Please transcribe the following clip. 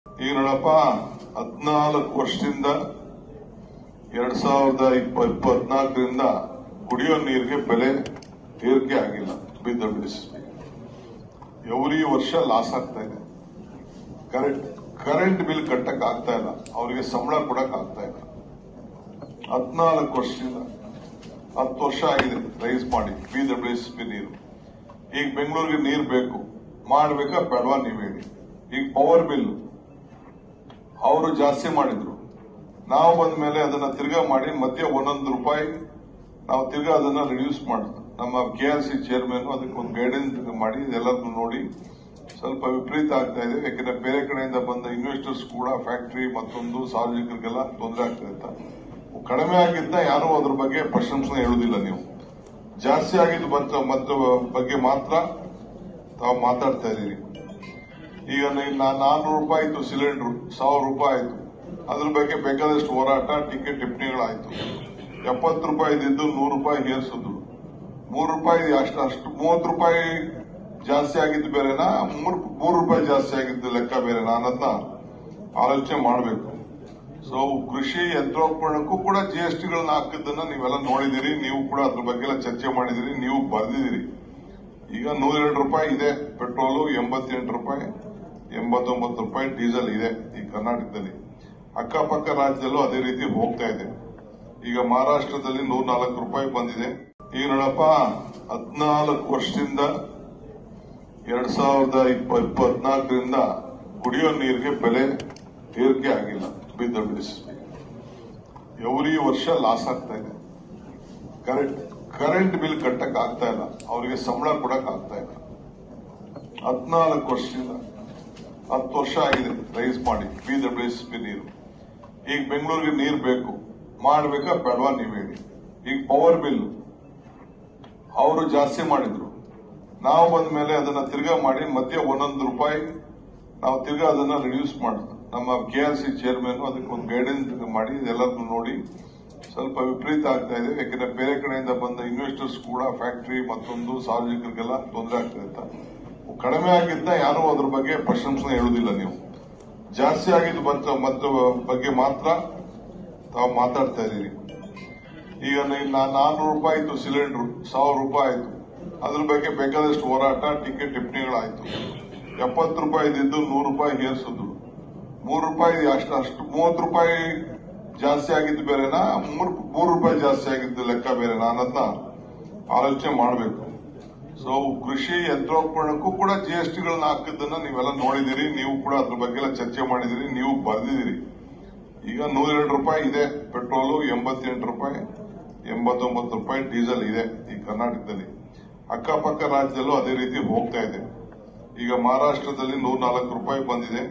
ಈಗ ನೋಡಪ್ಪ 14 ವರ್ಷದಿಂದ 2024ರಿಂದ ಕುಡಿಯೋ ನೀರಿಗೆ ಬೆಲೆ ಏರಿಕೆ ಆಗಿಲ್ಲ. ಎವ್ರಿ ವರ್ಷ ಲಾಸ್ ಆಗ್ತಾ ಇದೆ. ಕರೆಂಟ್ ಬಿಲ್ ಕಟ್ಟಕ್ ಆಗ್ತಾ ಇಲ್ಲ, ಅವರಿಗೆ ಸಂಬಳ ಕೊಡಕ್ ಆಗ್ತಾ ಇಲ್ಲ. 14 ವರ್ಷದಿಂದ 10 ವರ್ಷ ಆಗಿದೆ ರೈಸ್ ಮಾಡಿ ಬಿಡಬ್ಲ್ಯೂಎಸ್ಪಿ ನೀರು. ಈಗ ಬೆಂಗಳೂರಿಗೆ ನೀರು ಬೇಕು, ಮಾಡ್ಬೇಕಾ ಬೇಡವಾ ನೀವು ಹೇಳಿ. ಈಗ ಪವರ್ ಬಿಲ್ ಅವರು ಜಾಸ್ತಿ ಮಾಡಿದ್ರು, ನಾವು ಬಂದ ಮೇಲೆ ಅದನ್ನ ತಿರ್ಗಾ ಮಾಡಿ ಮಧ್ಯ 1 ರೂಪಾಯಿ ನಾವು ತಿರ್ಗಾ ಅದನ್ನ ರಿಡ್ಯೂಸ್ ಮಾಡಿದ್ರು. ನಮ್ಮ ಕೆಆರ್ಸಿ ಚೇರ್ಮನ್ ಅದಕ್ಕೆ ಒಂದು ಗೈಡೆನ್ಸ್ ಮಾಡಿ ಇದೆಲ್ಲದನ್ನು ನೋಡಿ ಸ್ವಲ್ಪ ವಿಪರೀತ ಆಗ್ತಾ ಇದೆ. ಯಾಕಂದ್ರೆ ಬೇರೆ ಕಡೆಯಿಂದ ಬಂದ ಇನ್ವೆಸ್ಟರ್ಸ್ ಕೂಡ ಫ್ಯಾಕ್ಟರಿ ಮತ್ತೊಂದು ಸಾರ್ವಜನಿಕರಿಗೆಲ್ಲ ತೊಂದರೆ ಆಗ್ತಾ ಇತ್ತ. ಕಡಿಮೆ ಆಗಿದ್ದ ಯಾರು ಅದ್ರ ಬಗ್ಗೆ ಪ್ರಶಂಸನೆ ಹೇಳುದಿಲ್ಲ. ನೀವು ಜಾಸ್ತಿ ಆಗಿದ್ದು ಬಗ್ಗೆ ಮಾತ್ರ ತಾವು ಮಾತಾಡ್ತಾ ಇದ್ದೀರಿ. ಈಗ 400 ರೂಪಾಯಿ ಇತ್ತು ಸಿಲಿಂಡರ್, 1000 ರೂಪಾಯಿ ಆಯ್ತು. ಅದ್ರ ಬಗ್ಗೆ ಬೇಕಾದಷ್ಟು ಹೋರಾಟ, ಟಿಕೆಟ್ ಟಿಪ್ಪಣಿಗಳಾಯ್ತು. 70 ರೂಪಾಯಿ ಇದ್ದು 100 ರೂಪಾಯಿ ಏರಿಸಿದ್ರು. 3 ರೂಪಾಯಿ ಅಷ್ಟು 30 ರೂಪಾಯಿ ಜಾಸ್ತಿ ಆಗಿದ್ದು ಬೇರೆನಾ, 3 ರೂಪಾಯಿ ಜಾಸ್ತಿ ಆಗಿದ್ದು ಲೆಕ್ಕ ಬೇರೆನಾ ಅನ್ನೋದನ್ನ ಆಲೋಚನೆ ಮಾಡಬೇಕು. ಸೊ ಕೃಷಿ ಯಂತ್ರೋಪಕರಣಕ್ಕೂ ಕೂಡ ಜಿಎಸ್ಟಿಗಳನ್ನ ಹಾಕಿದ್ದನ್ನ ನೀವೆಲ್ಲ ನೋಡಿದಿರಿ. ನೀವು ಕೂಡ ಅದ್ರ ಬಗ್ಗೆ ಎಲ್ಲ ಚರ್ಚೆ ಮಾಡಿದಿರಿ, ನೀವು ಬರೆದಿದ್ದೀರಿ. ಈಗ 102 ರೂಪಾಯಿ ಇದೆ ಪೆಟ್ರೋಲು, 88 ರೂಪಾಯಿ, 89 ರೂಪಾಯಿ ಡೀಸೆಲ್ ಇದೆ ಈ ಕರ್ನಾಟಕದಲ್ಲಿ. ಅಕ್ಕಪಕ್ಕ ರಾಜ್ಯದಲ್ಲೂ ಅದೇ ರೀತಿ ಹೋಗ್ತಾ ಇದೆ. ಈಗ ಮಹಾರಾಷ್ಟ್ರದಲ್ಲಿ 104 ರೂಪಾಯಿ ಬಂದಿದೆ. ಈಗ ನೋಡಪ್ಪ 14 ವರ್ಷದಿಂದ 2024ರಿಂದ ಕುಡಿಯೋ ನೀರಿಗೆ ಬೆಲೆ ಏರಿಕೆ ಆಗಿಲ್ಲ. ಎವ್ರಿ ವರ್ಷ ಲಾಸ್ ಆಗ್ತಾ ಇದೆ. ಕರೆಂಟ್ ಬಿಲ್ ಕಟ್ಟಕ್ ಆಗ್ತಾ ಇಲ್ಲ, ಅವರಿಗೆ ಸಂಬಳ ಕೊಡಕ್ ಆಗ್ತಾ ಇಲ್ಲ. 14 ವರ್ಷದಿಂದ 10 ವರ್ಷ ಆಗಿದೆ ರೈಸ್ ಮಾಡಿ ಬಿಡಬ್ಲ್ಯೂಎಸ್ಪಿ ನೀರು. ಈಗ ಬೆಂಗಳೂರಿಗೆ ನೀರು ಬೇಕು, ಮಾಡ್ಬೇಕಾ ಬೇಡವಾ ನೀವು ಹೇಳಿ. ಈಗ ಪವರ್ ಬಿಲ್ ಅವರು ಜಾಸ್ತಿ ಮಾಡಿದ್ರು, ನಾವು ಬಂದ ಮೇಲೆ ಅದನ್ನ ತಿರ್ಗಾ ಮಾಡಿ ಮಧ್ಯ 1 ರೂಪಾಯಿ ನಾವು ತಿರ್ಗಾ ಅದನ್ನ ರಿಡ್ಯೂಸ್ ಮಾಡಿದ್ರು. ನಮ್ಮ ಕೆಆರ್ಸಿ ಚೇರ್ಮನ್ ಅದಕ್ಕೆ ಒಂದು ಗೈಡೆನ್ಸ್ ಮಾಡಿ ಇದೆಲ್ಲದನ್ನು ನೋಡಿ ಸ್ವಲ್ಪ ವಿಪರೀತ ಆಗ್ತಾ ಇದೆ. ಯಾಕಂದ್ರೆ ಬೇರೆ ಕಡೆಯಿಂದ ಬಂದ ಇನ್ವೆಸ್ಟರ್ಸ್ ಕೂಡ ಫ್ಯಾಕ್ಟರಿ ಮತ್ತೊಂದು ಸಾರ್ವಜನಿಕರಿಗೆಲ್ಲ ತೊಂದರೆ ಆಗ್ತಾ ಇತ್ತ. ಕಡಿಮೆ ಆಗಿದ್ದ ಯಾರು ಅದ್ರ ಬಗ್ಗೆ ಪ್ರಶಂಸನೆ ಹೇಳುದಿಲ್ಲ. ನೀವು ಜಾಸ್ತಿ ಆಗಿದ್ದು ಬಗ್ಗೆ ಮಾತ್ರ ತಾವು ಮಾತಾಡ್ತಾ ಇದ್ದೀರಿ. ಈಗ 400 ರೂಪಾಯಿ ಇತ್ತು ಸಿಲಿಂಡರ್, 1000 ರೂಪಾಯಿ ಆಯ್ತು. ಅದ್ರ ಬಗ್ಗೆ ಬೇಕಾದಷ್ಟು ಹೋರಾಟ, ಟಿಕೆಟ್ ಟಿಪ್ಪಣಿಗಳಾಯ್ತು. 70 ರೂಪಾಯಿ ಇದ್ದು 100 ರೂಪಾಯಿ ಏರಿಸಿದ್ರು. 3 ರೂಪಾಯಿ ಅಷ್ಟು 30 ರೂಪಾಯಿ ಜಾಸ್ತಿ ಆಗಿದ್ದು ಬೇರೆನಾ, 3 ರೂಪಾಯಿ ಜಾಸ್ತಿ ಆಗಿದ್ದು ಲೆಕ್ಕ ಬೇರೆನಾ ಅನ್ನೋದನ್ನ ಆಲೋಚನೆ ಮಾಡಬೇಕು. ಸೊ ಕೃಷಿ ಯಂತ್ರೋಪಕರಣಕ್ಕೂ ಕೂಡ ಜಿಎಸ್ಟಿಗಳನ್ನ ಹಾಕಿದ್ದನ್ನ ನೀವೆಲ್ಲ ನೋಡಿದಿರಿ, ನೀವು ಕೂಡ ಅದ್ರ ಬಗ್ಗೆ ಎಲ್ಲ ಚರ್ಚೆ ಮಾಡಿದಿರಿ, ನೀವು ಬರೆದಿದ್ದೀರಿ. ಈಗ 102 ರೂಪಾಯಿ ಇದೆ ಪೆಟ್ರೋಲು, 88 ರೂಪಾಯಿ, 89 ರೂಪಾಯಿ ಡೀಸೆಲ್ ಇದೆ ಈ ಕರ್ನಾಟಕದಲ್ಲಿ. ಅಕ್ಕಪಕ್ಕ ರಾಜ್ಯದಲ್ಲೂ ಅದೇ ರೀತಿ ಹೋಗ್ತಾ ಇದೆ. ಈಗ ಮಹಾರಾಷ್ಟ್ರದಲ್ಲಿ 104 ರೂಪಾಯಿ ಬಂದಿದೆ.